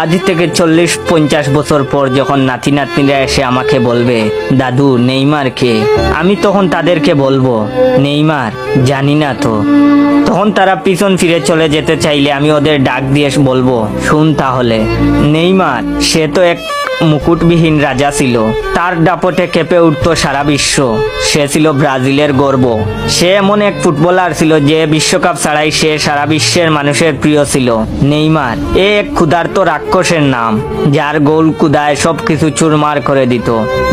আজ থেকে 40-50 বছর পর যখন নাতি নাতনিরা এসে আমাকে বলবে, দাদু নেইমার কে, আমি তখন তাদেরকে বলবো, নেইমার জানি না তো। তখন তারা পিছন ফিরে চলে যেতে চাইলে আমি ওদের ডাক দিয়ে বলবো, শুন তাহলে, নেইমার সে তো এক মুকুটবিহীন রাজা ছিল। তার দাপটে কেঁপে উঠতো সারা বিশ্ব। সে ছিল ব্রাজিলের গর্ব। সে এমন এক ফুটবলার ছিল যে বিশ্বকাপ ছাড়াই সে সারা বিশ্বের মানুষের প্রিয় ছিল। নেইমার এ এক ক্ষুধার্ত রাক্ষসের নাম, যার গোল কুদায় সবকিছু চুরমার করে দিত।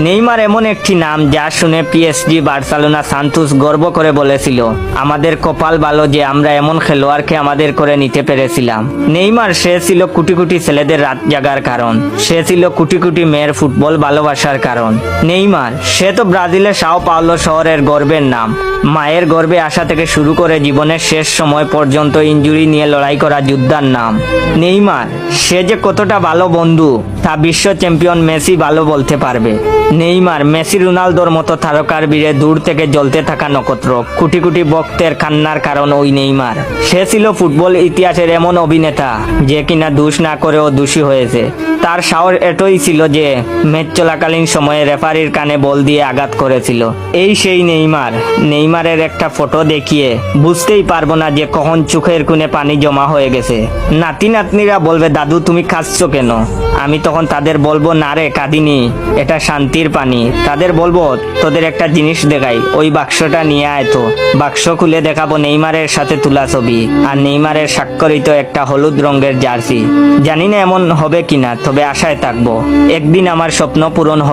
নেইমার এমন একটি নাম যা শুনে পিএসজি, বার্সেলোনা, সান্তোস গর্ব করে বলেছিল, আমাদের কপাল ভালো যে আমরা এমন খেলোয়াড়কে আমাদের করে নিতে পেরেছিলাম। নেইমার সে ছিল কোটি কোটি ছেলেদের রাত জাগার কারণ। সে ছিল কোটি কোটি মেয়ের ফুটবল ভালোবাসার কারণ। নেইমার সে তো ব্রাজিলের সাও পাওলো শহরের গর্বের নাম। মায়ের গর্ভে আসা থেকে শুরু করে জীবনের শেষ সময় পর্যন্ত ইনজুরি নিয়ে লড়াই করা যোদ্ধার নাম। নেইমার সে যে কতটা ভালো বন্ধু তা বিশ্ব চ্যাম্পিয়ন মেসি ভালো বলতে পারবে। নেইমার মেসি, রোনালদোর মতো তারকার বীরে দূর থেকে জ্বলতে থাকা নক্ষত্র। কোটি কোটি ভক্তের কান্নার কারণ ওই নেইমার। সে ছিল ফুটবল ইতিহাসের এমন অভিনেতা যে কিনা দোষ না করেও দোষী হয়েছে। তার সাহস এতই ছিল যে ম্যাচ চলাকালীন সময়ে রেফারির কানে বল দিয়ে আঘাত করেছিল। এই সেই নেইমার। নেইমারের একটা ফটো দেখিয়ে বুঝতেই পারবো না যে কখন চোখের কোণে পানি জমা হয়ে গেছে। নাতি নাতনিরা বলবে, দাদু তুমি কাঁদছো কেন? আমি তখন তাদের বলবো, না রে কাঁদিনি, এটা শান্তির পানি। তাদের বলবো, তোদের একটা জিনিস দেখাই, ওই বাক্সটা নিয়ে আয় তো। বাক্স খুলে দেখাবো নেইমারের সাথে তোলা ছবি আর নেইমারের স্বাক্ষরিত একটা হলুদ রঙের জার্সি। জানি না এমন হবে কিনা, তবে আশায় থাকবো একদিন আমার স্বপ্ন পূরণ হবে।